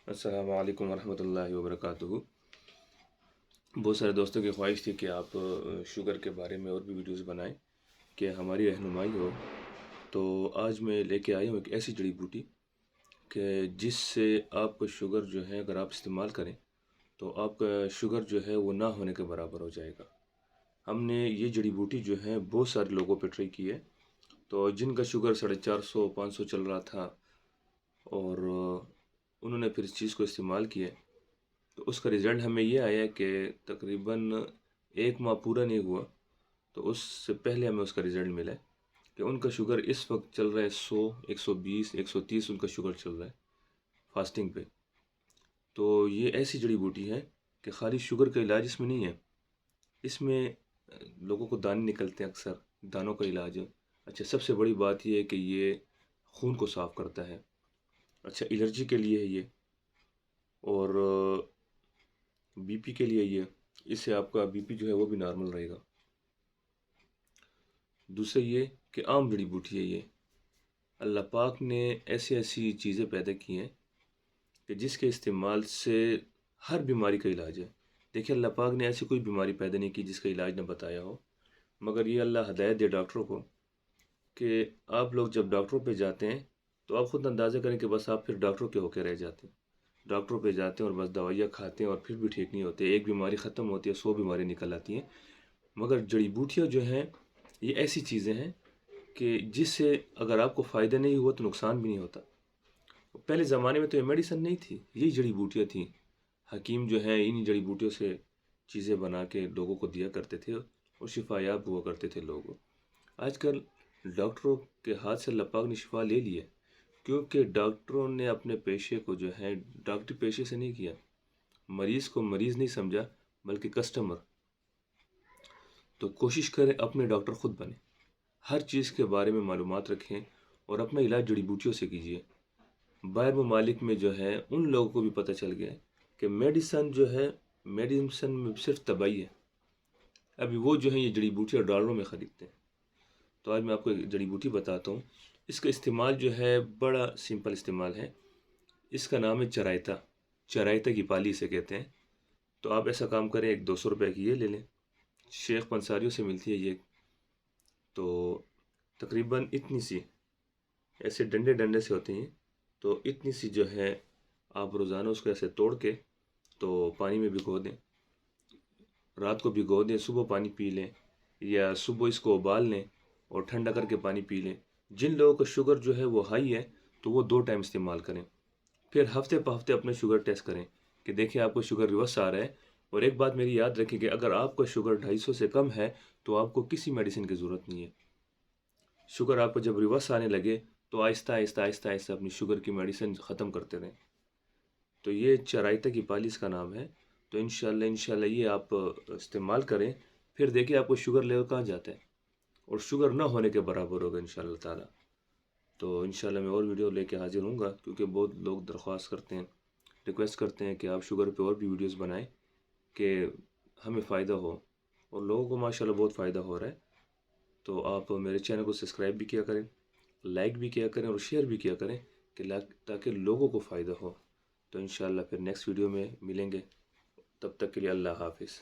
السلام علیکم ورحمۃ اللہ وبرکاتہ۔ بہت سارے دوستوں کی خواہش تھی کہ آپ شوگر کے بارے میں اور بھی ویڈیوز بنائیں کہ ہماری رہنمائی ہو، تو آج میں لے کے آئی ہوں ایک ایسی جڑی بوٹی کہ جس سے آپ کو شوگر جو ہے اگر آپ استعمال کریں تو آپ کا شوگر جو ہے وہ نہ ہونے کے برابر ہو جائے گا۔ ہم نے یہ جڑی بوٹی جو ہے بہت سارے لوگوں پہ ٹرائی کی ہے، تو جن کا شوگر 450 500 چل رہا تھا اور انہوں نے پھر اس چیز کو استعمال کیا، تو اس کا رزلٹ ہمیں یہ آیا کہ تقریباً 1 ماہ پورا نہیں ہوا تو اس سے پہلے ہمیں اس کا رزلٹ ملا کہ ان کا شوگر اس وقت چل رہا ہے 100 120 130 ان کا شوگر چل رہا ہے فاسٹنگ پہ۔ تو یہ ایسی جڑی بوٹی ہے کہ خالی شوگر کا علاج اس میں نہیں ہے، اس میں لوگوں کو دانے نکلتے ہیں، اکثر دانوں کا علاج ہے۔ اچھا، سب سے بڑی بات یہ ہے کہ یہ خون کو صاف کرتا ہے، اچھا الرجی کے لیے ہے یہ، اور بی پی کے لیے یہ، اس سے آپ کا بی پی جو ہے وہ بھی نارمل رہے گا۔ دوسرا یہ کہ عام جڑی بوٹی ہے یہ، اللہ پاک نے ایسی چیزیں پیدا کی ہیں کہ جس کے استعمال سے ہر بیماری کا علاج ہے۔ دیکھیں، اللہ پاک نے ایسی کوئی بیماری پیدا نہیں کی جس کا علاج نہ بتایا ہو، مگر یہ اللہ ہدایت دے ڈاکٹروں کو کہ آپ لوگ جب ڈاکٹروں پہ جاتے ہیں تو آپ خود اندازہ کریں کہ بس آپ پھر ڈاکٹروں کے ہو کے رہ جاتے ہیں، ڈاکٹروں پہ جاتے ہیں اور بس دوائیاں کھاتے ہیں اور پھر بھی ٹھیک نہیں ہوتے، ایک بیماری ختم ہوتی ہے 100 بیماری نکل آتی ہیں۔ مگر جڑی بوٹیاں جو ہیں یہ ایسی چیزیں ہیں کہ جس سے اگر آپ کو فائدہ نہیں ہوا تو نقصان بھی نہیں ہوتا۔ پہلے زمانے میں تو یہ میڈیسن نہیں تھی، یہی جڑی بوٹیاں تھیں، حکیم جو ہیں انہی جڑی بوٹیوں سے چیزیں بنا کے لوگوں کو دیا کرتے تھے اور شفا یاب ہوا کرتے تھے لوگ۔ آج کل ڈاکٹروں کے ہاتھ سے اللہ پاک نے شفا لے لی ہے، کیونکہ ڈاکٹروں نے اپنے پیشے کو جو ہے ڈاکٹری پیشے سے نہیں کیا، مریض کو مریض نہیں سمجھا بلکہ کسٹمر۔ تو کوشش کریں اپنے ڈاکٹر خود بنیں، ہر چیز کے بارے میں معلومات رکھیں اور اپنا علاج جڑی بوٹیوں سے کیجیے۔ باہر ممالک میں جو ہے ان لوگوں کو بھی پتہ چل گیا کہ میڈیسن جو ہے، میڈیسن میں صرف تباہی ہے، ابھی وہ جو ہے یہ جڑی بوٹیاں ڈالروں میں خریدتے ہیں۔ تو آج میں آپ کو ایک جڑی بوٹی بتاتا ہوں، اس کا استعمال جو ہے بڑا سمپل استعمال ہے۔ اس کا نام ہے چرائتا، چرائتا کی پالی اسے کہتے ہیں۔ تو آپ ایسا کام کریں، ایک 200 روپے کی یہ لے لیں، شیخ پنساریوں سے ملتی ہے یہ، تو تقریباً اتنی سی، ایسے ڈنڈے ڈنڈے سے ہوتے ہیں، تو اتنی سی جو ہے آپ روزانہ اس کو ایسے توڑ کے تو پانی میں بھگو دیں، رات کو بھگو دیں، صبح پانی پی لیں، یا صبح اس کو ابال لیں اور ٹھنڈا کر کے پانی پی لیں۔ جن لوگوں کا شوگر جو ہے وہ ہائی ہے تو وہ 2 ٹائم استعمال کریں، پھر ہفتے پہ ہفتے اپنے شوگر ٹیسٹ کریں کہ دیکھیں آپ کو شوگر ریورس آ رہا ہے۔ اور ایک بات میری یاد رکھیں کہ اگر آپ کا شوگر 250 سے کم ہے تو آپ کو کسی میڈیسن کی ضرورت نہیں ہے۔ شوگر آپ کو جب ریورس آنے لگے تو آہستہ آہستہ آہستہ آہستہ اپنی شوگر کی میڈیسن ختم کرتے رہیں۔ تو یہ چرائتا کی پالی اس کا نام ہے۔ تو انشاءاللہ یہ آپ استعمال کریں، پھر دیکھیں آپ کو شوگر لیول کہاں جاتا ہے اور شوگر نہ ہونے کے برابر ہوگا انشاءاللہ تعالی۔ تو انشاءاللہ میں اور ویڈیو لے کے حاضر ہوں گا، کیونکہ بہت لوگ درخواست کرتے ہیں، ریکویسٹ کرتے ہیں کہ آپ شوگر پہ اور بھی ویڈیوز بنائیں کہ ہمیں فائدہ ہو، اور لوگوں کو ماشاءاللہ بہت فائدہ ہو رہا ہے۔ تو آپ میرے چینل کو سبسکرائب بھی کیا کریں، لائک بھی کیا کریں اور شیئر بھی کیا کریں کہ تاکہ لوگوں کو فائدہ ہو۔ تو انشاءاللہ پھر نیکسٹ ویڈیو میں ملیں گے، تب تک کے لیے اللہ حافظ۔